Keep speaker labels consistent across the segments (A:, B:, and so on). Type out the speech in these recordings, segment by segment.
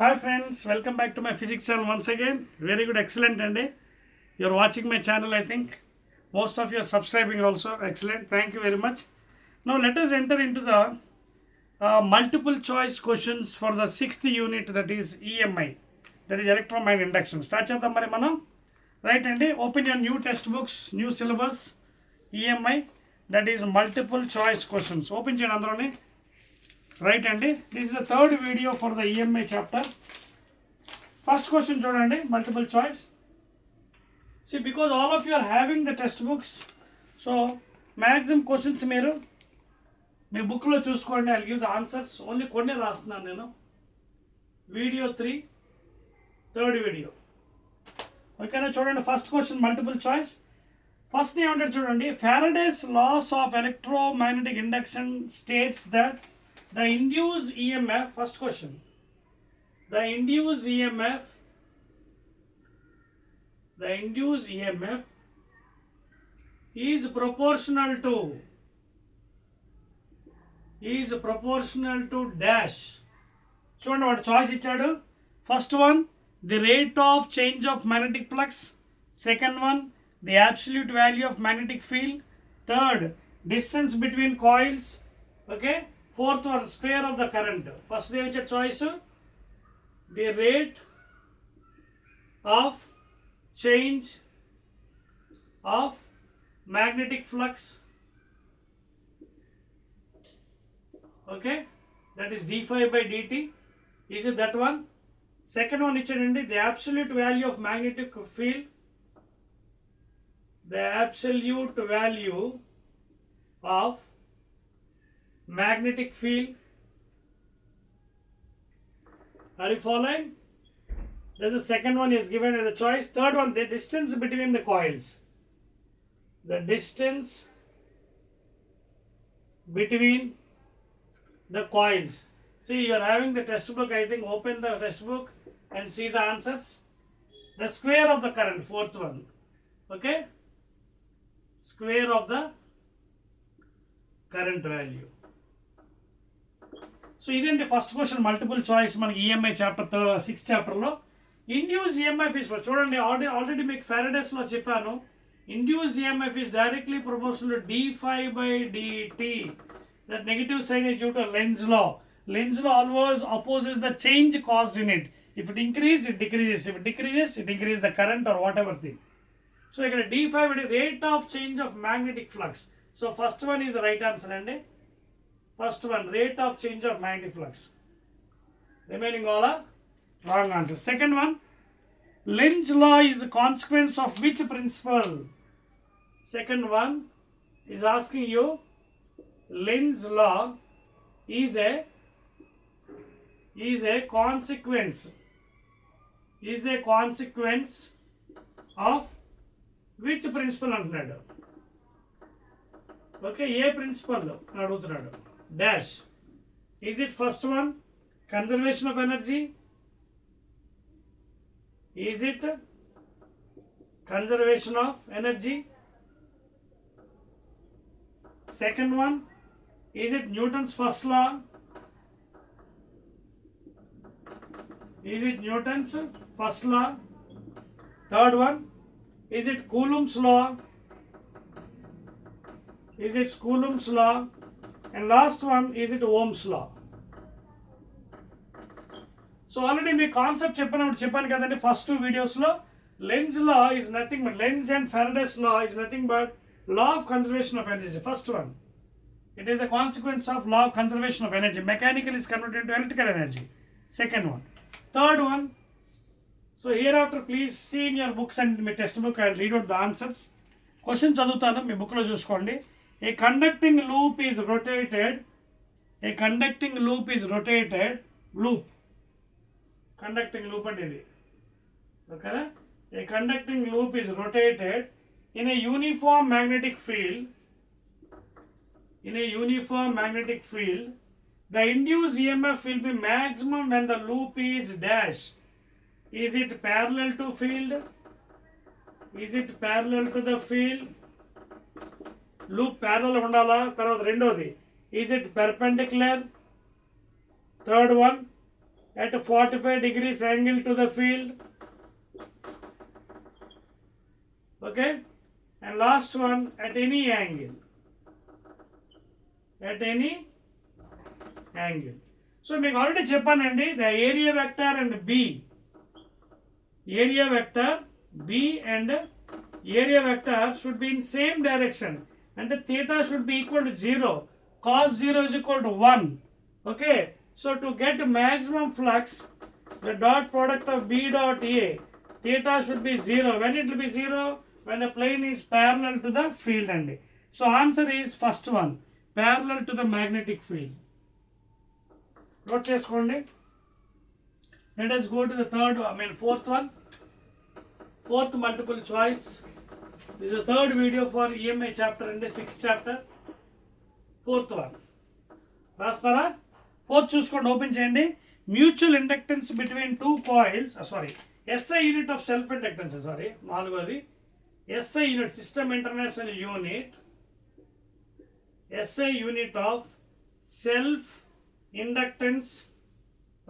A: Hi friends, welcome back to my physics channel once again. Very good, excellent and you're watching my channel, I think. Most of you are subscribing also. Excellent, thank you very much. Now let us enter into the multiple choice questions for the 6th unit, that is EMI, that is electromagnetic induction. Start chedam mari manam. Right and open your new textbooks, new syllabus, EMI, that is multiple choice questions. Open cheyandi androne. Right అండి, this is the third video for the EMI chapter. First question చూడండి, multiple choice. See, because all of you are having the textbooks, so maximum questions మీరు మీ బుక్లో చూసుకోండి. I'll give the answers. Only కొన్ని రాస్తున్నాను నేను. Video 3, third video. ఓకేనా? చూడండి, first question multiple choice. First ఏమంటారు చూడండి, Faraday's laws of electromagnetic induction states that the induced EMF, first question, the induced EMF is proportional to dash. చూడండి వాడు choice ఇచ్చాడు. First one, the rate of change of magnetic flux. Second one, the absolute value of magnetic field. Third, distance between coils. Okay. Fourth one, square of the current. First they have choice, the rate of change of magnetic flux. Okay, that is d5 by dt. Is it that one? Second one ichadandi, the absolute value of magnetic field. The absolute value of magnetic field. Are you following? Then the second one is given as a choice. Third one, the distance between the coils. The distance between the coils. See, you are having the textbook. I think open the textbook and see the answers. The square of the current, fourth one. Okay? Square of the current value. So ఇదేంటి first question multiple choice మనకి EMI chapter 6 చాప్టర్లో. Induced EMF is, చూడండి already మీకు ఫెరడేస్లో చెప్పాను. Induced EMF is directly proportional to d5 by dt. That negative sign is due to Lenz law. Lens law always opposes the change caused in it. If it increases, it decreases. If it decreases, it increases the current or whatever thing. So ఇక్కడ d5 is rate of change of magnetic flux. So first one is the right answer అండి. First one, rate of change of magnetic flux. Remaining all are wrong answer. Second one, Lenz's law is a consequence of which principle? Second one is asking you, Lenz's law is a consequence of which principle అంటున్నాడు. Okay, ఏ principle అడుగుతున్నాడు. Dash. Is it first one, conservation of energy? Is it conservation of energy? Second one, is it Newton's first law? Is it Newton's first law? Third one, is it Coulomb's law? Is it Coulomb's law? And last one, is it Ohm's law? So already me concept చెప్పాను కదండి first two వీడియోస్లో. Lenz's law is nothing but, Lenz and Faraday's law is nothing but law of conservation of energy. First one, it is the consequence of law of conservation of energy. Mechanical is converted into electrical energy. Second one. Third one, so hereafter please see in your books and my textbook, I will read out the answers. Question చదువుతాను, మీ బుక్లో చూసుకోండి. A conducting loop is rotated. Conducting loop అంటే ఇది. ఓకేనా? A conducting loop is rotated in a uniform magnetic field. The induced EMF will be maximum when the loop is dash. Is it parallel to field? Is it parallel to the field? Loop parallel ఉండాలా? తర్వాత రెండోది, is it perpendicular? Third one, at 45 degrees angle to the field. Okay, and last one at any angle. At any angle. So మీకు already చెప్పానండి, the area vector and B, area vector B and area vector should be in same direction, and theta should be equal to 0, cos 0 is equal to 1. Okay, so to get maximum flux, the dot product of B dot A, theta should be 0. When it will be 0? When the plane is parallel to the field అండి. So answer is first one, parallel to the magnetic field. Note చేసుకోండి. Let us go to the fourth one. Fourth multiple choice. This is the third video for EMI chapter and the sixth chapter. Fourth one. రాస్తారా? Fourth చూసుకోండి, open చేయండి. Mutual inductance between two coils, SI unit of self inductance, నాలుగోది SI unit, system international unit, SI unit of self inductance,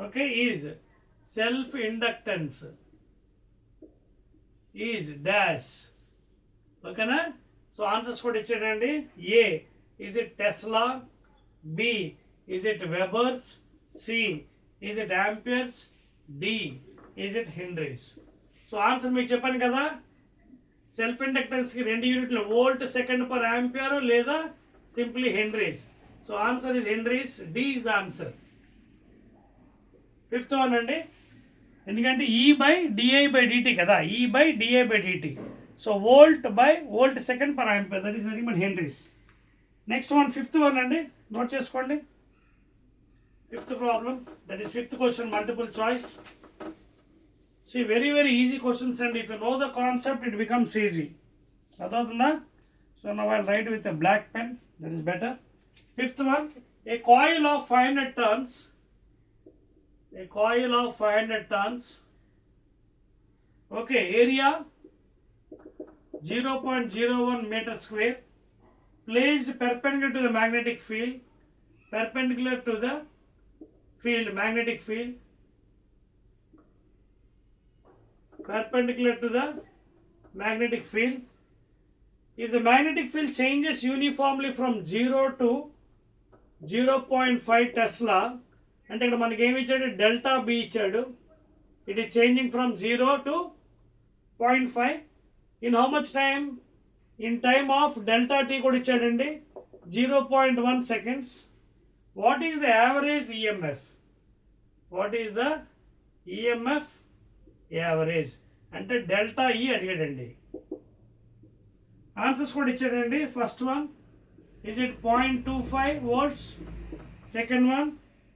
A: okay, is self inductance is dash. Okay na? So answers కూడా ఇచ్చేయండి. A, is it Tesla? B, is it Webers? C, is it amperes? D, is it Henrys? So answer మీకు చెప్పాను కదా, self ఇండక్టెన్స్కి 2 యూనిట్లు volt second per ampere లేదా simply henries. So answer is henries. D is the answer. Fifth one అండి, ఎందుకంటే E/dI/dt కదా, E/dI/dt. So volt second per ampere, that is nothing but henries. Next one, fifth one అండి, note చేసుకోండి. Fifth problem, that is fifth question, multiple choice. See, very easy questions, and if you know the concept, it becomes easy. Adhautunda? So now I'll write with a black pen, that is better. Fifth one, a coil of 500 turns. A coil of 500 turns. Okay, area 0.01 meter square, placed perpendicular to the magnetic field, perpendicular to the field, magnetic field, perpendicular to the magnetic field. If the magnetic field changes uniformly from 0 to 0.5 Tesla, అంటే ఇక్కడ మనకి ఏమి ఇచ్చాడు, delta B ఇచ్చాడు. It is changing from 0 to 0.5 in how much time, in time of delta T కూడా ఇచ్చాడండి, 0.1 seconds. What is the average EMF? What is the EMF average అంటే delta ఈ అడిగాడండి. ఆన్సర్స్ కూడా ఇచ్చాడండి. First one, is it 0.25 volts? Second one,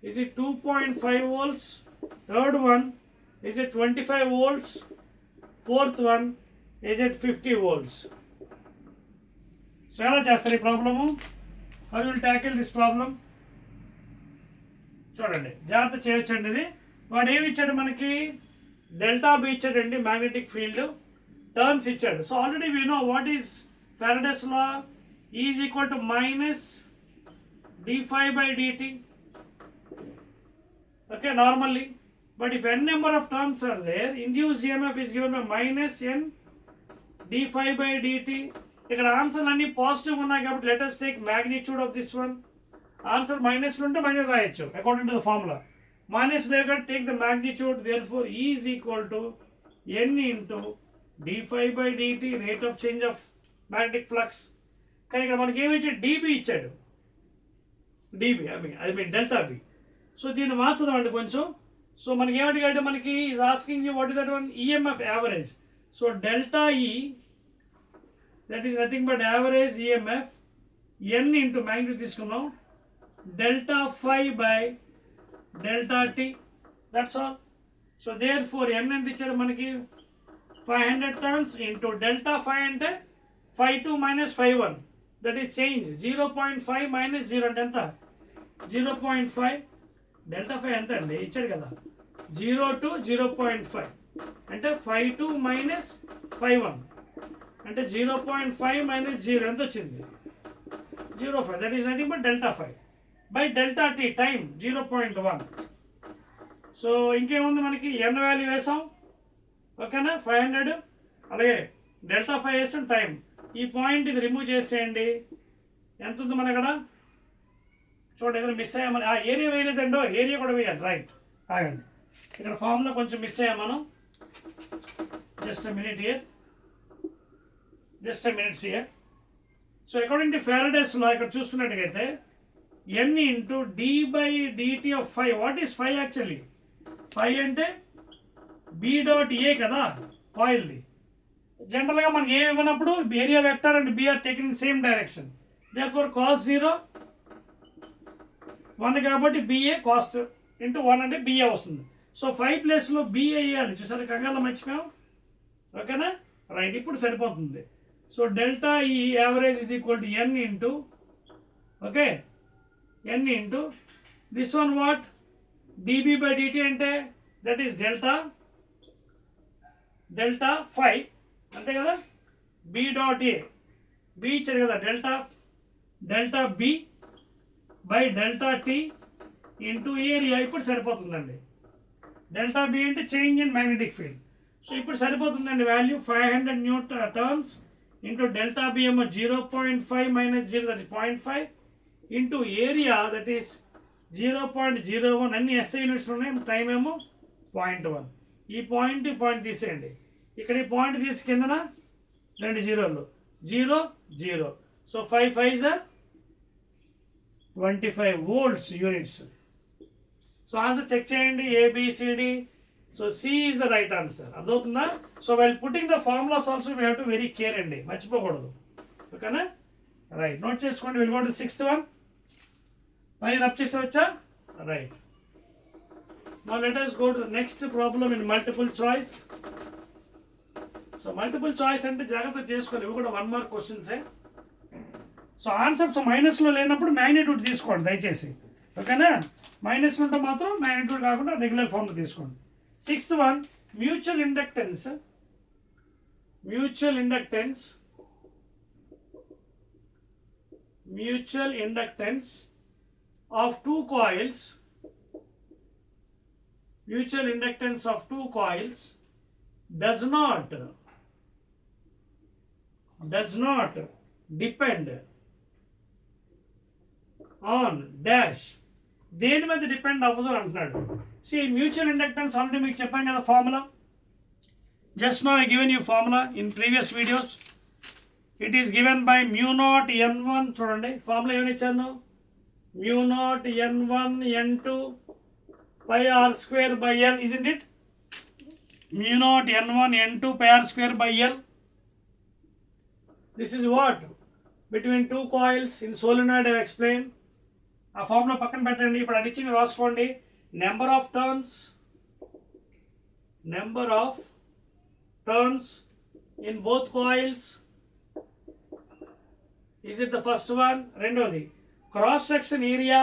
A: is it 2.5 volts? Third one, is it 25 volts? Fourth one, is it 50 volts? So ఎలా చేస్తారు ఈ problem? How will tackle this problem? చూడండి, జాగ్రత్త చేయొచ్చండి. ఇది వాడు ఏమి ఇచ్చాడు మనకి, డెల్టా బి ఇచ్చాడండి, మ్యాగ్నెటిక్ ఫీల్డ్, టర్న్స్ ఇచ్చాడు. So already we know what is Faraday's law, E is equal to minus d∅/dt. Okay, normally, but if n number of turns are there, induced EMF is given by minus n d∅/dt. ఇక్కడ ఆన్సర్లు అన్ని positive ఉన్నాయి కాబట్టి let us take magnitude of this one. Answer minus ఉంటే minus రాయొచ్చు according to the formula. Minus లేక take the magnitude, therefore E is equal to n into d∅/dt, rate of change of magnetic flux. కానీ ఇక్కడ మనకి ఏమి ఇచ్చాడు, dB ఇచ్చాడు, dB I mean delta B. So దీన్ని మార్చుదామండి కొంచెం. సో మనకి ఏమడిగాడు, మనకి is asking you what is that one, EMF average. So delta E, that is nothing but average EMF, N into magnitude తీసుకున్నాం, delta phi by delta T, that's all. So therefore N ఎంత ఇచ్చాడు మనకి, 500 turns into delta 5 అంటే 5.2 minus 5.1, that is change. 0.5 minus 0 అంటే ఎంత, 0.5. Delta 5 ఎంత అండి ఇచ్చాడు కదా, 0 to 0.5 అంటే 5.2 minus 5.1 అంటే 0.5 minus 0 ఎంత వచ్చింది, 0.5. That is nothing but delta 5 by delta tea time 0.1. So ఇంకేముంది మనకి ఎన్ వాల్యూ వేసాం, ఓకేనా 500. అలాగే డెల్టా 5 వేసాం టైం. ఈ పాయింట్ ఇది రిమూవ్ చేసేయండి. ఎంత ఉంది మన ఇక్కడ చూడండి, ఏదైనా మిస్ అయ్యామని ఏరియా వేయలేదండో, ఏరియా కూడా వేయాలి. రైట్, ఆగండి, ఇక్కడ ఫామ్లో కొంచెం మిస్ అయ్యాం మనం. Just a minute here, just a minutes here. So according to Faraday's law ఇక్కడ చూసుకున్నట్టుగైతే n into d by dt of 5. What is 5 actually? 5 అంటే b డాట్ ఏ కదా కాయిల్ది. జనరల్గా మనకి ఏ ఇవ్వనప్పుడు area vector and b are taking in same direction. Therefore cos 0 1 కాబట్టి ba cos into 1 అంటే ba వస్తుంది. సో 5 ప్లేస్లో ba వేయాలి. చూసారు, కంగారులో మర్చిపోయాం. ఓకేనా, రైట్, ఇప్పుడు సరిపోతుంది. సో డెల్టా ఈ average is equal to n into, okay, n into this one what dB by dt అంటే దట్ ఈస్ డెల్టా 5 అంతే కదా. b డాట్ ఏ, b ఇచ్చారు కదా, delta b by delta t into area. ఇప్పుడు సరిపోతుందండి. Delta b అంటే change in magnetic field. So ఇప్పుడు సరిపోతుందండి value 500 newtons into delta b ఏమో 0.5 minus 0 that is 0.5 into area that is 0.01. అన్ని SI యూనిట్స్ ఉన్నాయి, టైం ఏమో 0.1. ఈ పాయింట్ తీసేయండి. ఇక్కడ ఈ పాయింట్ తీసి కిందన 2 జీరోలు 0 0. So 5 5s are 25 volts units. So answer check చేయండి, ABCD. So C is the right answer. అర్థమవుతుందా? So while putting the formulas also we have to very care అండి, మర్చిపోకూడదు. ఓకేనా, రైట్, నోట్ చేసుకోండి. Will go to 6th one. పై rub చేసేవచ్చా? Right. Now లెట్ us go to the next problem in multiple choice. So multiple choice అంటే జాగ్రత్త చేసుకోవాలి, ఇవి కూడా 1 మార్క్ క్వశ్చన్సే. సో ఆన్సర్స్ మైనస్లో లేనప్పుడు మ్యాగ్నిట్యూడ్ తీసుకోండి దయచేసి, ఓకేనా. మైనస్ ఉంటే మాత్రం మ్యాగ్నిట్యూడ్ కాకుండా రెగ్యులర్ ఫార్మ్లో తీసుకోండి. 6th one, mutual inductance of two coils does not depend on dash. దేని మీద డిపెండ్ అవ్వదు అంటున్నాడు. మ్యూచువల్ ఇండక్టెన్స్ ఆల్రెడీ మీకు చెప్పాను కదా formula. Just no I given you formula in previous videos. It is given by μ0 n1. చూడండి formula ఏమని ఇచ్చాను, μ0 n1 n2 pi r square by l, isn't it? μ0 n1 n2 pi r square by l. This is what? Between two coils in solenoid I have explained. ఆ formula పక్కన పెట్టండి. ఇప్పుడు అది ఇచ్చి మీరు రాసుకోండి. Number of turns in both coils. Is it the first one? రెండోది cross section area.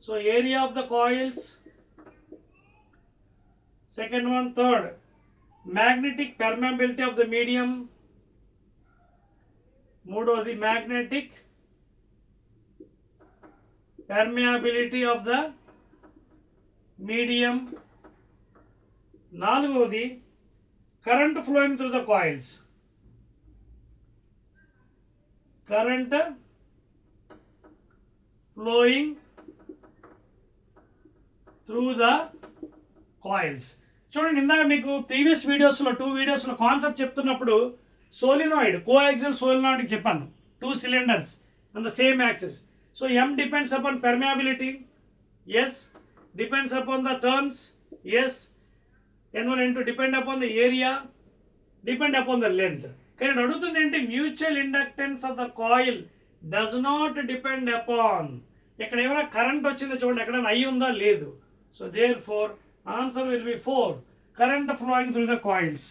A: So area of the coils. Second one. Third, magnetic permeability of the medium. మూడోది magnetic permeability of the medium. నాలుగవది current flowing through the coils. Current flowing through the coils. చూడండి, ఇందాక మీకు previous వీడియోస్లో 2 వీడియోస్లో concept చెప్తున్నప్పుడు solenoid, coaxial solenoid చెప్పాను. 2 cylinders on the same axis. So M depends upon permeability, yes. Depends upon the turns, yes. N1 N2 depend upon the area, depend upon the length. కానీ అడుగుతుంది ఏంటి, mutual inductance of the coil does not depend upon. ఇక్కడ ఏమైనా current వచ్చిందో చూడండి, ఎక్కడైనా అయి ఉందా లేదు. So therefore answer will be 4, current flowing through the coils.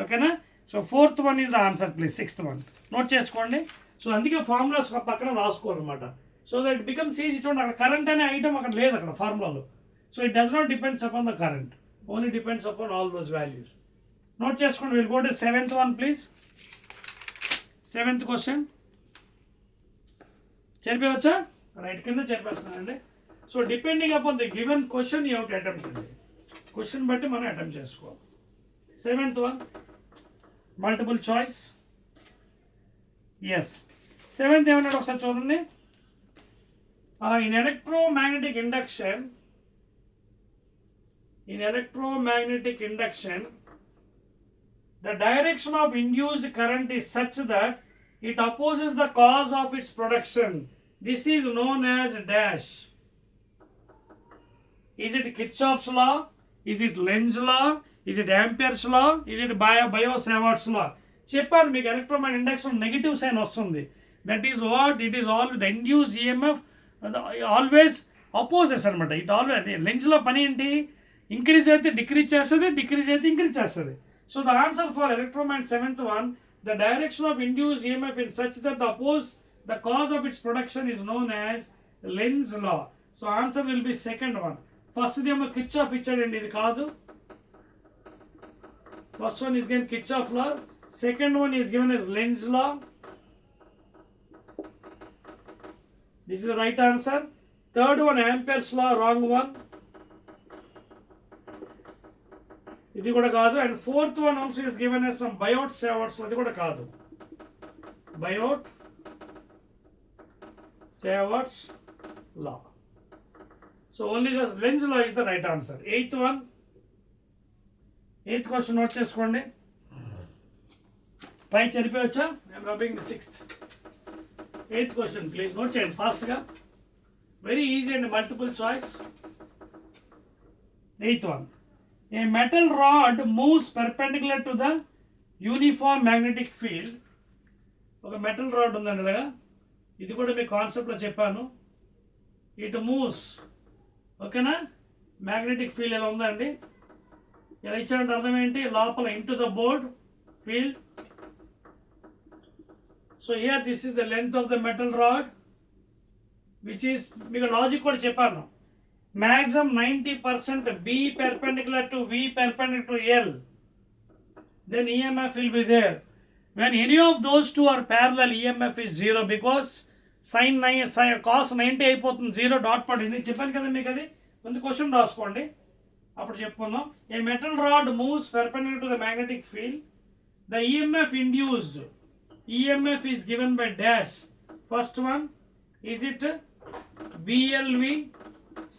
A: ఓకేనా. So 4th one is the answer please. 6th one note చేసుకోండి. సో అందుకే ఫార్ములాస్ పక్కన రాసుకోవాలన్నమాట. So that becomes easy. చూడండి, అక్కడ కరెంట్ అనే ఐటమ్ అక్కడ లేదు అక్కడ ఫార్ములాలో. So it does not depends upon the current, only depends upon all those values. Note చేసుకోండి. Will go to 7th one please. 7th question చెరిపేవచ్చా? రైట్, కింద చెరిపేస్తున్నానండి. So depending upon the given question you have to attempt అండి. Question బట్టి మనం attempt చేసుకోవాలి. 7th one multiple choice. Yes, 7th ఏమన్నాడు ఒకసారి చూడండి. In electromagnetic induction, the direction of induced current is such that it opposes the cause of its production. This is known as dash. Is it Kirchhoff's law? Is it Lenz's law? Is it Ampere's law? Is it Biot-Savart's law? చెప్పాను మీకు electromagnetic induction negative sign వస్తుంది. That is what it is all the induce EMF always opposes అనమాట. It always లెన్స్లో పని ఏంటి, increase అయితే decrease చేస్తుంది, decrease అయితే increase చేస్తుంది. So the answer for electromagnetic 7th one, the direction of induced EMF in such that the cause of its production is known as Lenz's law. So answer will be 2nd one. First ఏమో Kirchhoff ఇచ్చాడండి, ఇది కాదు. First one is given Kirchhoff law. Second one is given as Lenz's law. This is the right answer. Third one Ampere's law, wrong one. ఇది కూడా కాదు. And 4th one also is given as some Biot-Savart's, అది కూడా కాదు. Biot-Savart's law. So only the Lenz's law is the right answer. 8th one. 8th question note చేసుకోండి. పై చెరిపోవచ్చా? I'm rubbing the 6th. 8th question please note చేయండి ఫాస్ట్గా. Very easy and multiple choice. 8th one. A metal rod moves perpendicular to the uniform magnetic field. ఒక metal rod ఉందండి కదా, ఇది కూడా మీ కాన్సెప్ట్లో చెప్పాను. ఇట్ మూవ్స్, ఓకేనా, మ్యాగ్నెటిక్ ఫీల్డ్ ఎలా ఉందండి, ఇలా ఇచ్చారంటే అర్థం ఏంటి, లోపల into the board field. So here this is the length of the metal rod which is, మీకు లాజిక్ కూడా చెప్పాను. Maximum 90% B perpendicular to V perpendicular to L, then EMF will be there. When any of those two are parallel, EMF is 0 because cos 90 అయిపోతుంది, 0 dot పడింది. చెప్పాను కదా మీకు, అది ముందు క్వశ్చన్ రాసుకోండి అప్పుడు చెప్పుకుందాం. A metal rod moves perpendicular to the magnetic field. The EMF induced, EMF is given by dash. First one, is it BLV?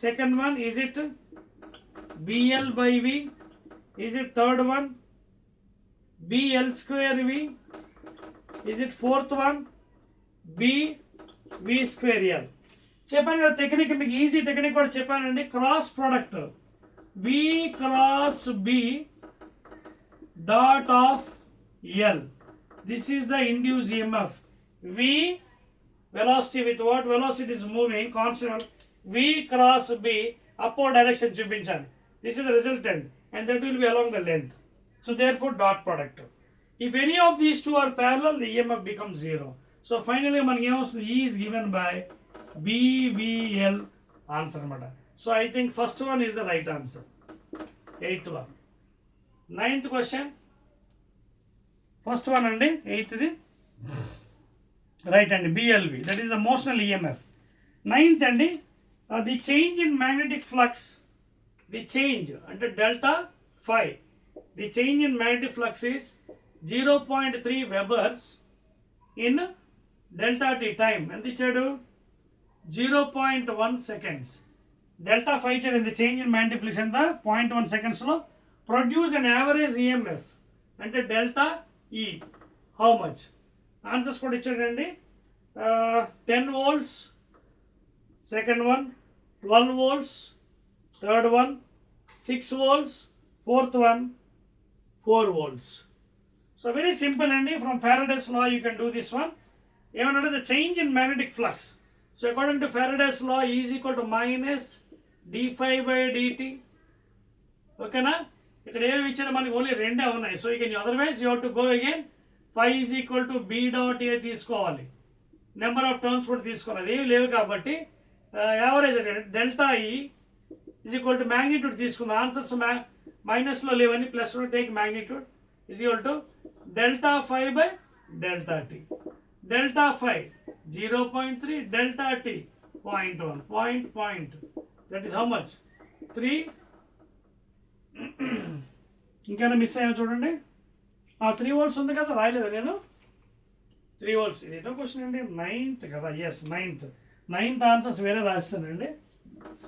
A: Second one, is it BL by V? Is it third one BL square V? Is it fourth one B V square L? చెప్పాను కదా technique, మీకు easy technique కూడా చెప్పానండి. Cross product V cross B dot of L. This is the induced EMF. V velocity with what? Velocity is moving constant. V cross B upward direction చూపించాను. This is the resultant and that will be along the length. So therefore dot product. If any of these two are parallel, the EMF becomes 0. So finally మనకి ఏమొస్తుంది, E is given by BVL answer అన్నమాట. So I think first one is the right answer. 8th one. 9th question. First one అండి 8th the right అండి, BLV, that is the motional EMF. 9th అండి, the change in magnetic flux, the change అంటే delta phi, the change in magnetic flux is 0.3 Webers in delta t time. ఎంత ఇచ్చాడు, 0.1 seconds. delta phi ఇచ్చాడు, the change in magnetic flux ఎంత 0.1 seconds లో produce an average EMF అంటే delta E, how much? Answers కూడా ఇచ్చాడండి. 10 volts, second one 12 volts, third one 6 volts, fourth one 4 volts. So very simple అండి. From Faraday's law you can do this one. ఏమన్నాడు, the change in magnetic flux. So according to Faraday's law, E is equal to minus d phi by dt. ఓకేనా, ఇక్కడ ఏమి ఇచ్చాడు మనకి, only రెండే ఉన్నాయి. So ఇక otherwise you have to go again. phi is equal to b dot a తీసుకోవాలి, number of turns కూడా తీసుకోవాలి, అదేమి లేవు కాబట్టి యావరేజ్ డెల్టా ఈ ఈజ్ ఈక్వల్ టు మ్యాగ్నిట్యూడ్ తీసుకుందాం. ఆన్సర్స్ మైనస్లో లేవని, ప్లస్లో take magnitude is equal to delta 5 by delta tea. Delta 5 0.3, delta T 0.1, that is how much 3 ఇంకేమైనా మిస్ అయ్యా చూడండి. 3 వోల్ట్స్ ఉంది కదా, రాయలేదా నేను? 3 వోల్ట్స్. ఇది ఎటో క్వశ్చన్ అండి, 9th కదా. ఎస్, 9th ఆన్సర్స్ వేరే రాస్తానండి,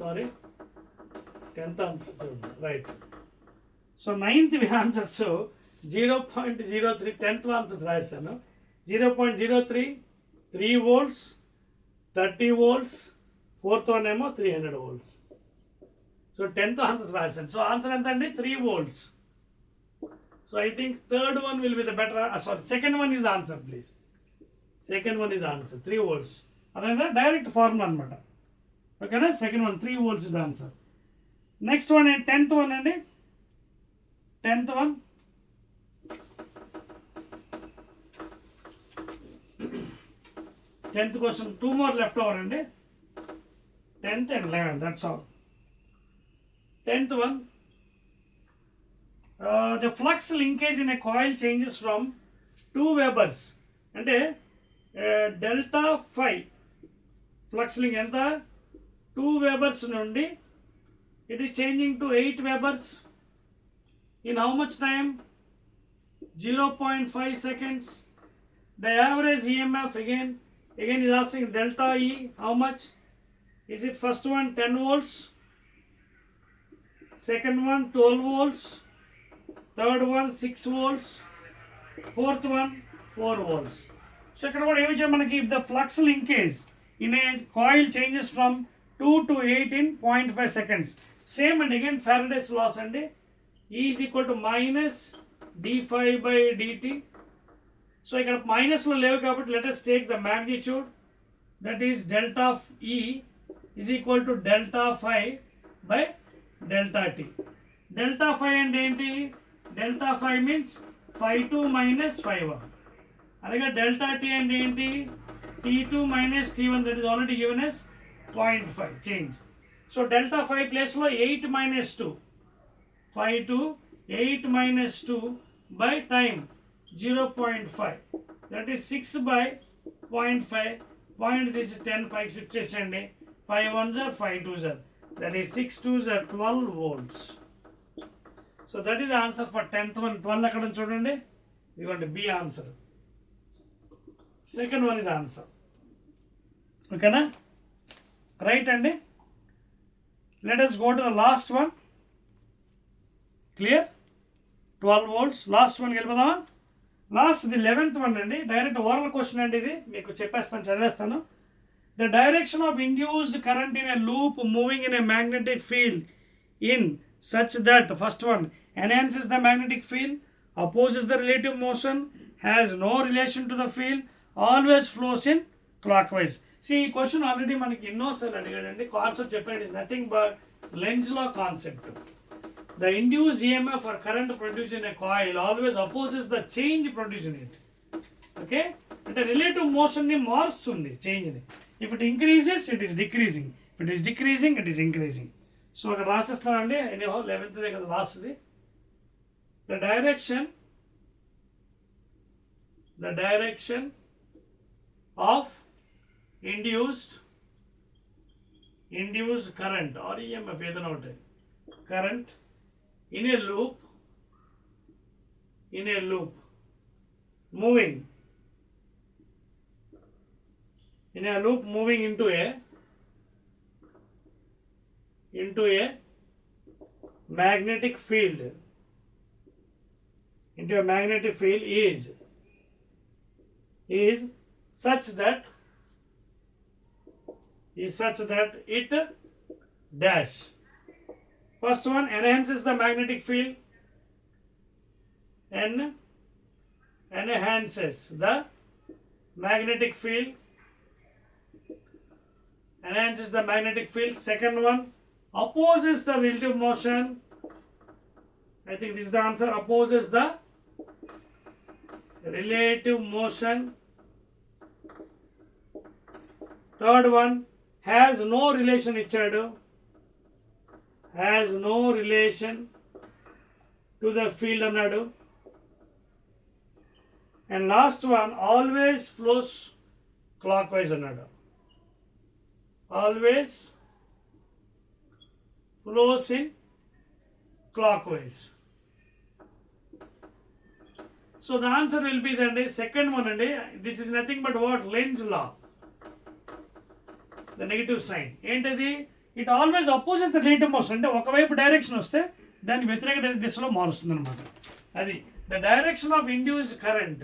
A: సారీ. 10th ఆన్సర్ చూడండి, right. So 9th answers 0.03, 10th answers రాస్తాను. 0.03, 3 వోల్ట్స్, 30 వోల్ట్స్, 4th వన్ ఏమో 300 వోల్ట్స్. సో 10th ఆన్సర్స్ రాశాను. సో ఆన్సర్ ఎంత అండి? 3 volts. So I think third one will be the better, sorry, second one is the answer, please. Second one is the answer, 3 volts. అదే direct formula అనమాట. ఓకేనా? Second one 3 volts is the answer. Next one 10th one అండి. 10th one, tenth question, 2 more left over అండి. 10th and 11th, that's all. 10th one, the flux linkage in a coil changes from 2 webers అంటే delta ఫై flux link ఎంత? 2 webers నుండి it is changing to 8 webers in how much time? 0.5 seconds. The average EMF again is asking delta E, how much? Is it first one 10 volts, second one 12 volts, third one 6 volts, fourth one 4 volts. So ఇక్కడ కూడా ఏమి చేయాలి మనకి? If the flux linkage in a coil changes from 2 to 8 in 0.5 seconds. Same and again Faraday's laws అండి. E is equal to minus d5 by dt. So ఇక్కడ మైనస్లో లేవు కాబట్టి let us take the magnitude, that is delta E is equal to delta phi by delta t. Delta phi అంటే ఏంటి? Delta phi means phi 2 minus phi 1. అలాగే delta t అంటే ఏంటి? t2 minus t1, that is already given as 0.5 change. So delta phi ప్లేస్లో 8 minus 2, phi 2, 8 minus 2 by time 0.5, that is 6 by 0.5. Point this 10 5 shift చేసేయండి. 5 1s are 5 2s are, that is 6 2s are 12 volts. So that is the answer for 10th one. 12 అక్కడ చూడండి, ఇదిగోండి B answer. Second one ఇది answer. ఓకేనా? Right అండి. లెట్ us go to the last one. Clear? 12 volts. Last వన్కి వెళ్ళిపోదామా? Last the 11th one అండి. డైరెక్ట్ ఓరల్ క్వశ్చన్ అండి, ఇది మీకు చెప్పేస్తాను, చదివేస్తాను. The direction of induced current in a loop moving in a magnetic field in such that, first one, enhances the magnetic field, opposes the relative motion, has no relation to the field, always flows in clockwise. See, ఈ question already మనకి ఎన్నోసార్లు అడిగాడండి. Concept చెప్పండి, is nothing but Lenz law concept. The induced EMF or current produced in a coil always opposes the change produced in it. Okay? అంటే relative మోషన్ని మారుస్తుంది, చేంజ్ని. If it increases, it is decreasing. If it is decreasing, it is increasing. So అక్కడ రాసేస్తానండి. Anyhow 11th కదా లాస్ట్ది. The direction of induced current or EMF ఏదైనా ఒకటి, current in a loop moving into a magnetic field, is such that it dash. First one, enhances the magnetic field. Enhances the magnetic field. Second one, opposes the relative motion. I think this is the answer. Opposes the relative motion. Third one, has no relation ఇచ్చాడు. Has no relation to the field అన్నాడు. And last one, always flows clockwise అన్నాడు. Always flows in clockwise. So the answer will be the second one, and this is nothing but what? Lenz's law. The negative sign. It always opposes the relative motion. అంటే ఒకవైపు direction వస్తే దాని వ్యతిరేక దిశలో మారుస్తుంది అనమాట. అది the direction of induced current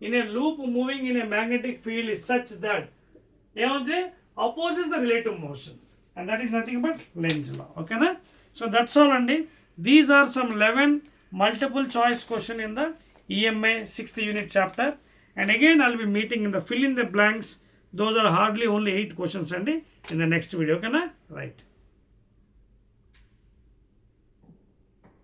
A: in a loop moving in a magnetic field is such that ఏమవుతుంది? Opposes the relative motion, and that is nothing but Lenz's law. Okay na? So that's all అండి. These are some 11 multiple choice question in the EMI 6th unit chapter, and again I'll be meeting in the fill in the blanks. Those are hardly only 8 questions in the next video. Okay na? Right.